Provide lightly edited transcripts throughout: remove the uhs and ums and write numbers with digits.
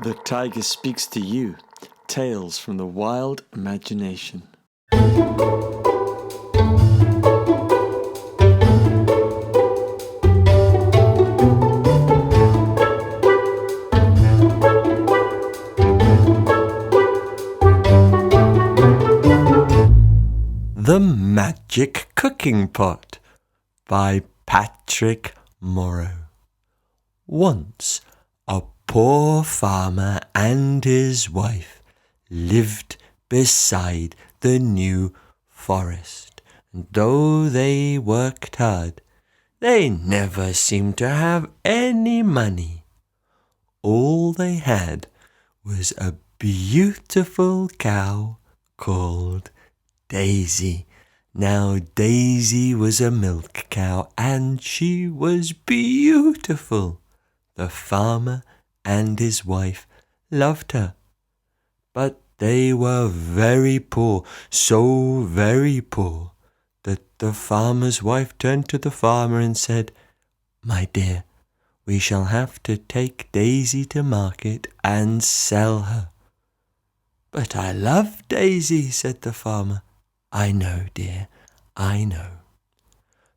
The Tiger Speaks to You, Tales from the Wild Imagination. The Magic Cooking Pot by Patrick Morrow. Once a poor farmer and his wife lived beside the New Forest, and though they worked hard, they never seemed to have any money. All they had was a beautiful cow called Daisy. Now Daisy was a milk cow, and she was beautiful. The farmer and his wife loved her, but they were very poor, so very poor that the farmer's wife turned to the farmer and said, "My dear, we shall have to take Daisy to market and sell her." "But I love Daisy," said the farmer. "I know, dear, I know."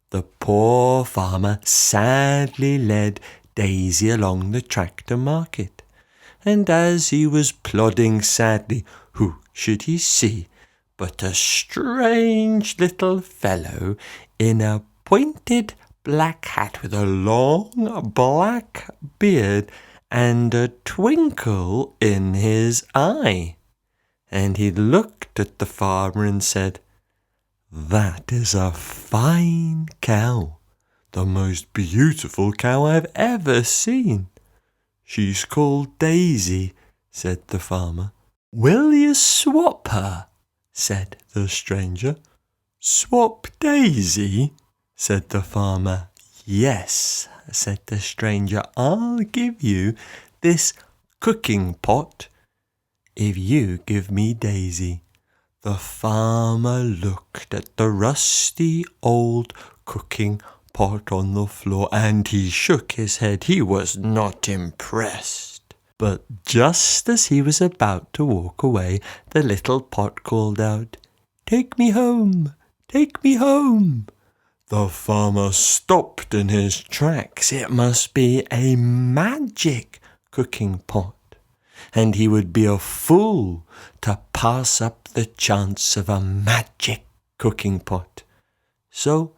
The poor farmer sadly led Daisy along the track to market, and as he was plodding sadly, who should he see but a strange little fellow in a pointed black hat with a long black beard and a twinkle in his eye. And he looked at the farmer and said, "That is a fine cow, the most beautiful cow I've ever seen." "She's called Daisy," said the farmer. "Will you swap her?" said the stranger. "Swap Daisy?" said the farmer. "Yes," said the stranger, "I'll give you this cooking pot if you give me Daisy." The farmer looked at the rusty old cooking pot on the floor, and he shook his head. He was not impressed. But just as he was about to walk away, the little pot called out, "Take me home, take me home." The farmer stopped in his tracks. It must be a magic cooking pot, and he would be a fool to pass up the chance of a magic cooking pot. So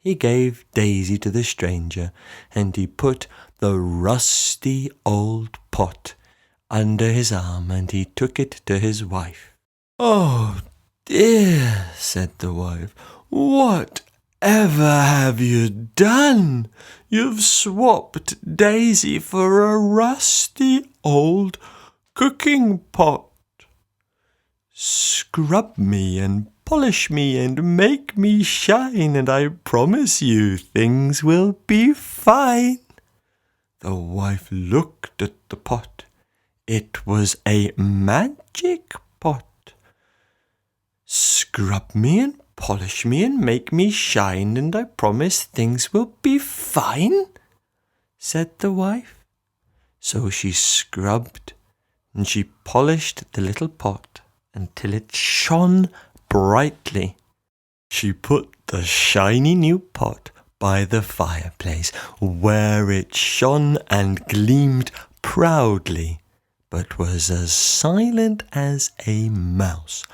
he gave Daisy to the stranger, and he put the rusty old pot under his arm, and he took it to his wife. "Oh dear," said the wife, "whatever have you done? You've swapped Daisy for a rusty old cooking pot. Scrub me and polish me and make me shine, and I promise you things will be fine." The wife looked at the pot. It was a magic pot. "Scrub me and polish me and make me shine, and I promise things will be fine," said the wife. So she scrubbed and she polished the little pot until it shone brightly. She put the shiny new pot by the fireplace, where it shone and gleamed proudly, but was as silent as a mouse.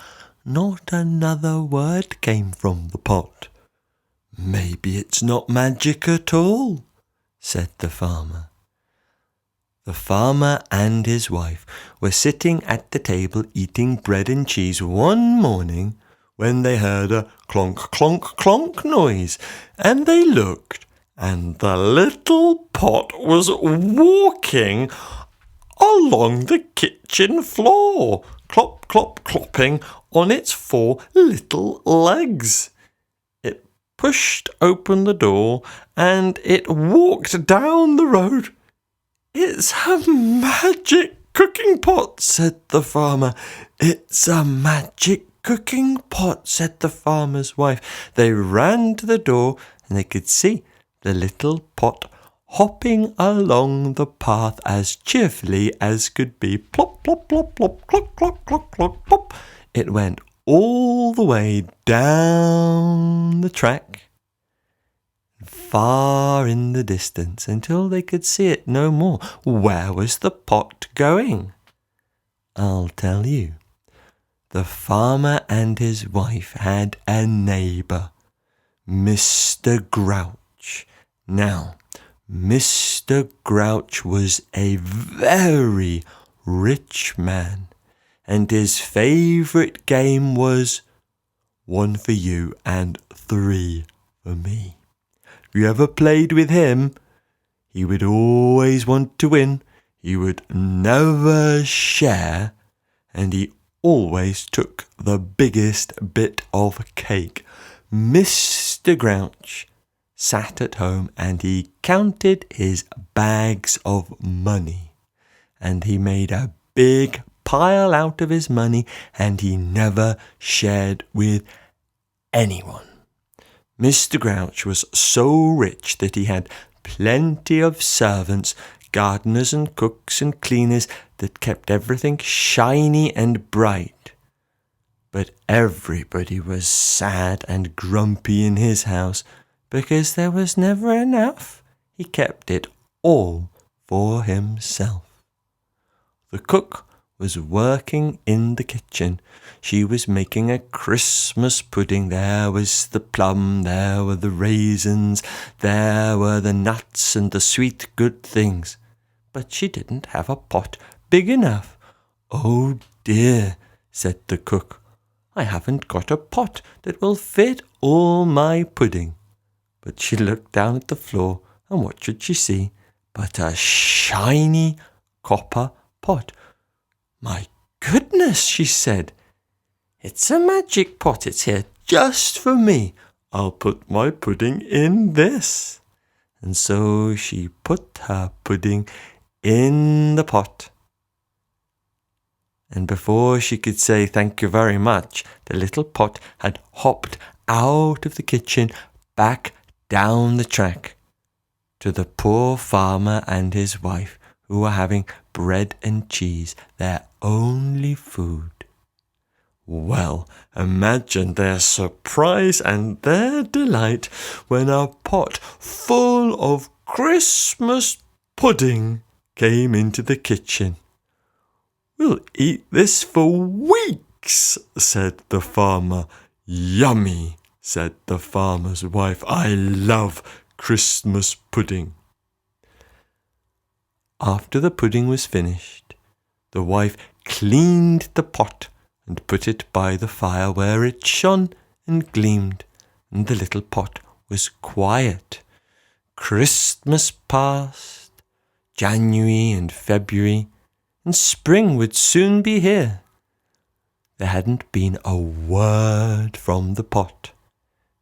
Not another word came from the pot. "Maybe it's not magic at all," said the farmer. The farmer and his wife were sitting at the table eating bread and cheese one morning when they heard a clonk, clonk, clonk noise, and they looked, and the little pot was walking along the kitchen floor, clop, clop, clopping on its 4 little legs. It pushed open the door, and it walked down the road. "It's a magic cooking pot," said the farmer. "It's a magic cooking pot," said the farmer's wife. They ran to the door, and they could see the little pot hopping along the path as cheerfully as could be. Plop, plop, plop, plop, clock, clock, clock, clock, plop. It went all the way down the track, far in the distance, until they could see it no more. Where was the pot going? I'll tell you. The farmer and his wife had a neighbour, Mr. Grouch. Now, Mr. Grouch was a very rich man, and his favourite game was 1 for you and 3 for me. If you ever played with him, he would always want to win. He would never share, and he always took the biggest bit of cake. Mr. Grouch sat at home and he counted his bags of money, and he made a big pile out of his money, and he never shared with anyone. Mr. Grouch was so rich that he had plenty of servants, gardeners and cooks and cleaners that kept everything shiny and bright. But everybody was sad and grumpy in his house because there was never enough. He kept it all for himself. The cook was working in the kitchen. She was making a Christmas pudding. There was the plum, there were the raisins, there were the nuts and the sweet good things. But she didn't have a pot big enough. "Oh dear," said the cook, "I haven't got a pot that will fit all my pudding." But she looked down at the floor, and what should she see but a shiny copper pot. "My goodness," she said, "it's a magic pot. It's here just for me. I'll put my pudding in this." And so she put her pudding in the pot. And before she could say thank you very much, the little pot had hopped out of the kitchen, back down the track, to the poor farmer and his wife, who were having bread and cheese, their only food. Well, imagine their surprise and their delight when a pot full of Christmas pudding came into the kitchen. "We'll eat this for weeks," said the farmer. "Yummy," said the farmer's wife. "I love Christmas pudding." After the pudding was finished, the wife cleaned the pot and put it by the fire, where it shone and gleamed, and the little pot was quiet. Christmas passed, January and February, and spring would soon be here. There hadn't been a word from the pot,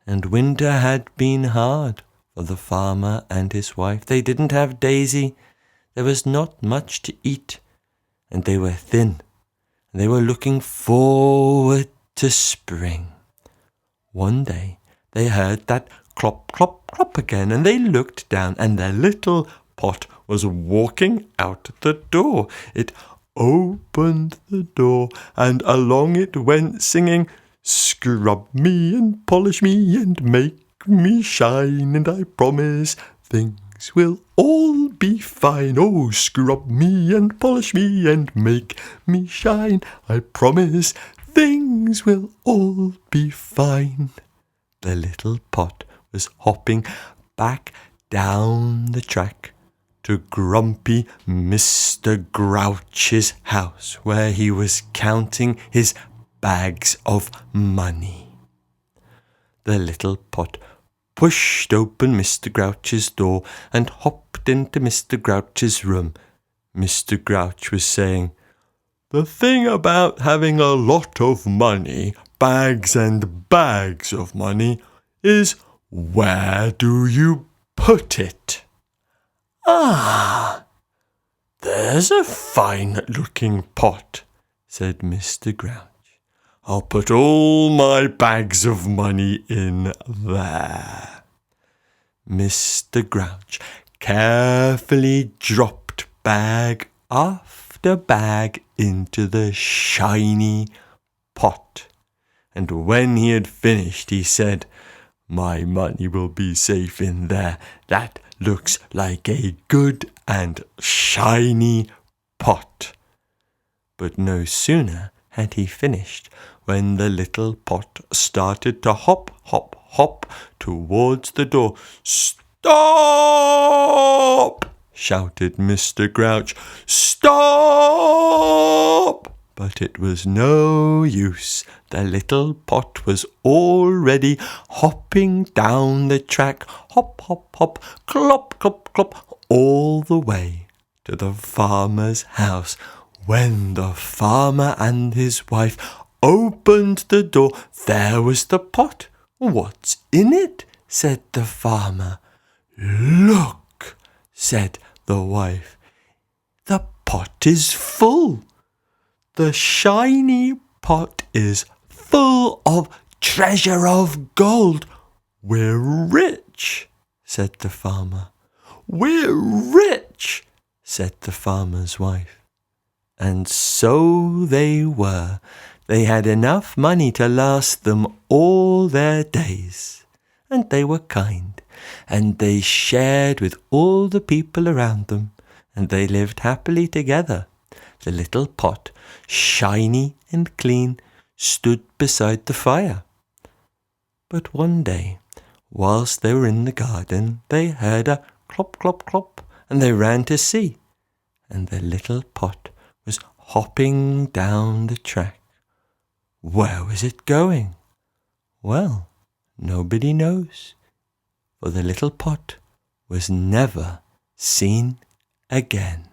and winter had been hard for the farmer and his wife. They didn't have Daisy. There was not much to eat, and they were thin, and they were looking forward to spring. One day they heard that clop, clop, clop again, and they looked down, and their little pot was walking out the door. It opened the door, and along it went singing, "Scrub me and polish me and make me shine, and I promise things will all be fine. Oh, scrub me and polish me and make me shine. I promise things will all be fine." The little pot was hopping back down the track to grumpy Mr. Grouch's house, where he was counting his bags of money. The little pot pushed open Mr. Grouch's door and hopped into Mr. Grouch's room. Mr. Grouch was saying, "The thing about having a lot of money, bags and bags of money, is where do you put it?" "Ah, there's a fine-looking pot," said Mr. Grouch. "I'll put all my bags of money in there." Mr. Grouch carefully dropped bag after bag into the shiny pot. And when he had finished, he said, "My money will be safe in there. That looks like a good and shiny pot." But no sooner had he finished when the little pot started to hop, hop, hop towards the door. "Stop!" shouted Mr. Grouch. "Stop!" But it was no use. The little pot was already hopping down the track, hop, hop, hop, clop, clop, clop, all the way to the farmer's house. When the farmer and his wife opened the door, there was the pot. "What's in it?" said the farmer. "Look," said the wife. "The pot is full. The shiny pot is full of treasure of gold." "We're rich," said the farmer. "We're rich," said the farmer's wife. And so they were. They had enough money to last them all their days. And they were kind, and they shared with all the people around them, and they lived happily together. The little pot, shiny and clean, stood beside the fire. But one day, whilst they were in the garden, they heard a clop, clop, clop, and they ran to see. And the little pot was hopping down the track. Where was it going? Well, nobody knows, for the little pot was never seen again.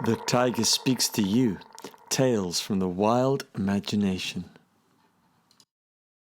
The Tiger Speaks to You, Tales from the Wild Imagination.